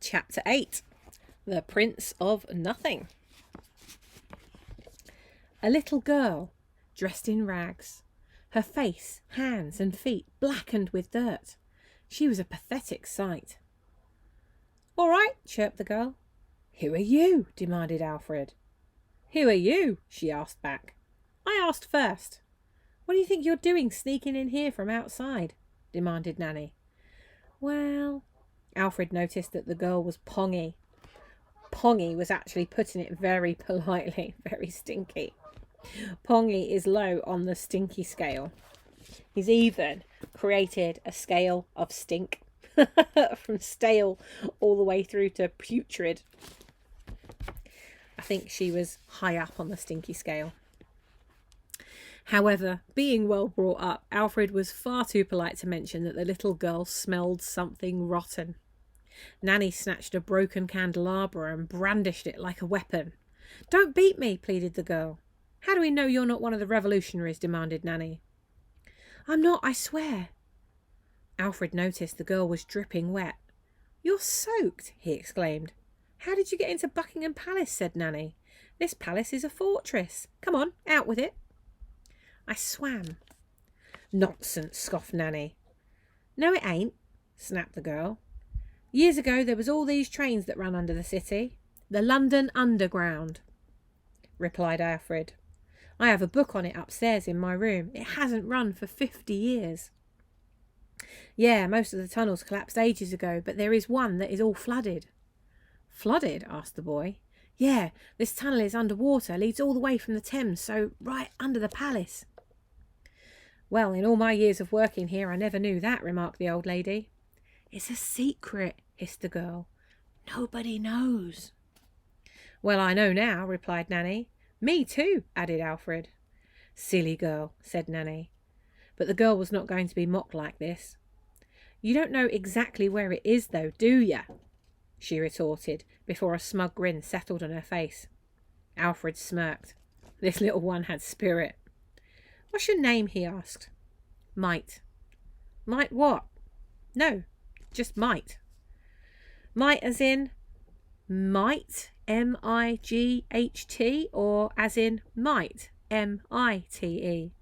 Chapter 8. The Prince of Nothing. A little girl, dressed in rags, her face, hands and feet blackened with dirt. She was a pathetic sight. "All right," chirped the girl. "Who are you?" demanded Alfred. "Who are you?" she asked back. "I asked first." "What do you think you're doing sneaking in here from outside?" demanded Nanny. "Well," Alfred noticed that the girl was pongy. Pongy was actually putting it very politely, very stinky. Pongy is low on the stinky scale. He's even created a scale of stink from stale all the way through to putrid. I think she was high up on the stinky scale. However, being well brought up, Alfred was far too polite to mention that the little girl smelled something rotten. Nanny snatched a broken candelabra and brandished it like a weapon. "Don't beat me," pleaded the girl. "How do we know you're not one of the revolutionaries?" demanded Nanny. "I'm not, I swear." Alfred noticed the girl was dripping wet. "You're soaked," he exclaimed. "How did you get into Buckingham Palace?" said Nanny. "This palace is a fortress. Come on, out with it." "I swam." "Nonsense," scoffed Nanny. "No, it ain't," snapped the girl. "Years ago there was all these trains that ran under the city. The London Underground," replied Alfred. "I have a book on it upstairs in my room. It hasn't run for 50 years. Yeah, most of the tunnels collapsed ages ago, but there is one that is all flooded." "Flooded?" asked the boy. "Yeah, this tunnel is underwater, leads all the way from the Thames, so right under the palace." "Well, in all my years of working here, I never knew that," remarked the old lady. "It's a secret," hissed the girl. "Nobody knows." "Well, I know now," replied Nanny. "Me too," added Alfred. "Silly girl," said Nanny. But the girl was not going to be mocked like this. "You don't know exactly where it is, though, do ya?" she retorted, before a smug grin settled on her face. Alfred smirked. This little one had spirit. "What's your name?" he asked. "Might." "Might what?" "No, just Might." "Might as in might, M-I-G-H-T, or as in might, M-I-T-E?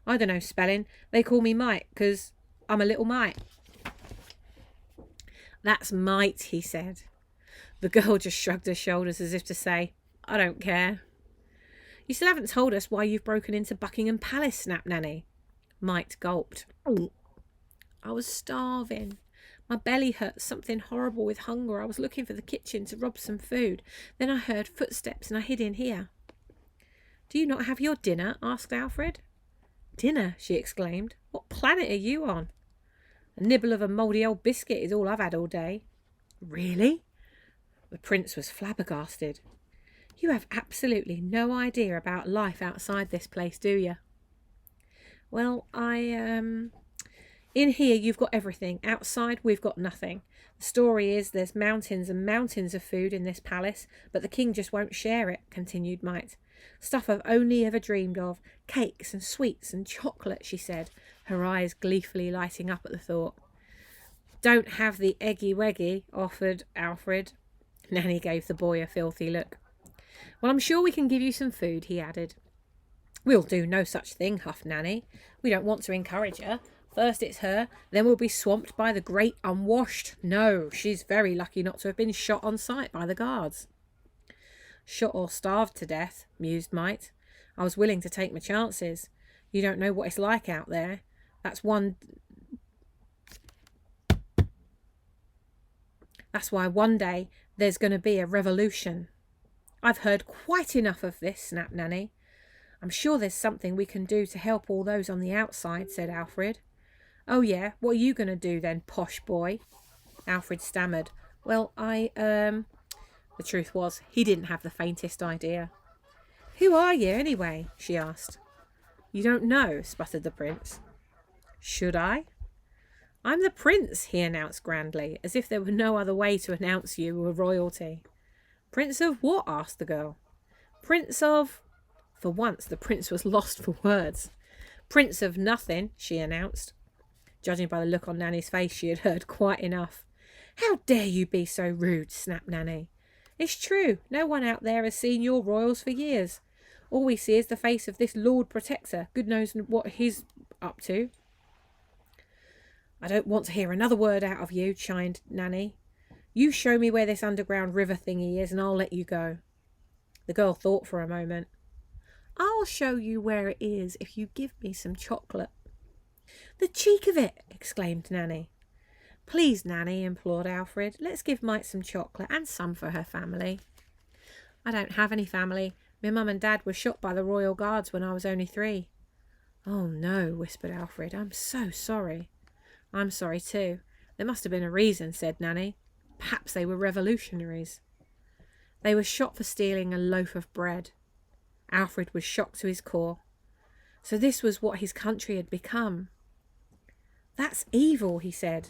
"I don't know spelling. They call me Mite, 'cause I'm a little mite." "That's Might," he said. The girl just shrugged her shoulders as if to say, "I don't care." "You still haven't told us why you've broken into Buckingham Palace," snapped Nanny. Might gulped. "I was starving. My belly hurt something horrible with hunger. I was looking for the kitchen to rob some food. Then I heard footsteps and I hid in here." "Do you not have your dinner?" asked Alfred. "Dinner?" she exclaimed. "What planet are you on?" "A nibble of a mouldy old biscuit is all I've had all day." "Really?" The prince was flabbergasted. "You have absolutely no idea about life outside this place, do you?" "Well, in here you've got everything. Outside we've got nothing. The story is there's mountains and mountains of food in this palace, but the king just won't share it," continued Might. "Stuff I've only ever dreamed of. Cakes and sweets and chocolate," she said, her eyes gleefully lighting up at the thought. "Don't have the eggy weggy," offered Alfred. Nanny gave the boy a filthy look. "Well, I'm sure we can give you some food," he added. "We'll do no such thing," huffed Nanny. "We don't want to encourage her. First it's her, then we'll be swamped by the great unwashed. No, she's very lucky not to have been shot on sight by the guards." "Shot or starved to death," mused Might. "I was willing to take my chances. You don't know what it's like out there. That's why one day there's going to be a revolution." "I've heard quite enough of this," snapped Nanny. "I'm sure there's something we can do to help all those on the outside," said Alfred. "Oh yeah, what are you going to do then, posh boy?" Alfred stammered. "Well, The truth was, he didn't have the faintest idea. "Who are you, anyway?" she asked. "You don't know," sputtered the prince. "Should I?" "I'm the prince," he announced grandly, as if there were no other way to announce you were royalty. "Prince of what?" asked the girl. "Prince of..." For once, the prince was lost for words. "Prince of nothing," she announced. Judging by the look on Nanny's face, she had heard quite enough. How dare you be so rude, snapped Nanny. It's true, no one out there has seen your royals for years. All we see is the face of this Lord Protector. Good knows what he's up to. I don't want to hear another word out of you, chimed Nanny. You show me where this underground river thingy is and I'll let you go. The girl thought for a moment. I'll show you where it is if you give me some chocolate. The cheek of it, exclaimed Nanny. Please, Nanny, implored Alfred, let's give Mite some chocolate and some for her family. I don't have any family. My mum and dad were shot by the royal guards when I was only 3. Oh no, whispered Alfred. I'm so sorry. I'm sorry too. There must have been a reason, said Nanny. Perhaps they were revolutionaries. They were shot for stealing a loaf of bread. Alfred was shocked to his core. So this was what his country had become. That's evil, he said.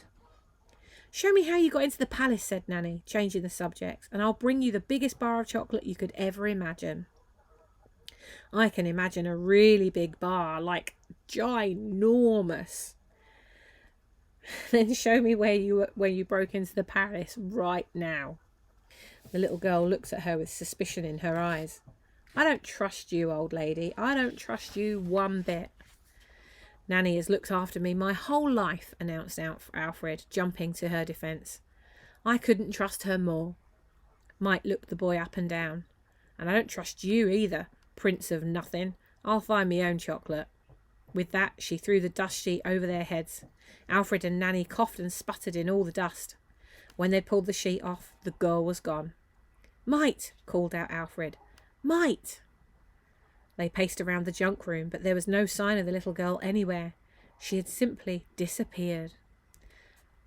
Show me how you got into the palace, said Nanny, changing the subject, and I'll bring you the biggest bar of chocolate you could ever imagine. I can imagine a really big bar, like ginormous. Then show me where you broke into the palace right now. The little girl looked at her with suspicion in her eyes. I don't trust you, old lady. I don't trust you one bit. Nanny has looked after me my whole life, announced Alfred, jumping to her defence. I couldn't trust her more. Mike looked the boy up and down. And I don't trust you either, Prince of Nothing. I'll find me own chocolate. With that, she threw the dust sheet over their heads. Alfred and Nanny coughed and sputtered in all the dust. When they'd pulled the sheet off, the girl was gone. Mite, called out Alfred. Mite! They paced around the junk room, but there was no sign of the little girl anywhere. She had simply disappeared.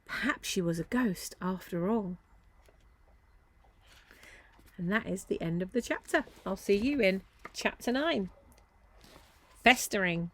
Perhaps she was a ghost after all. And that is the end of the chapter. I'll see you in chapter 9. Festering.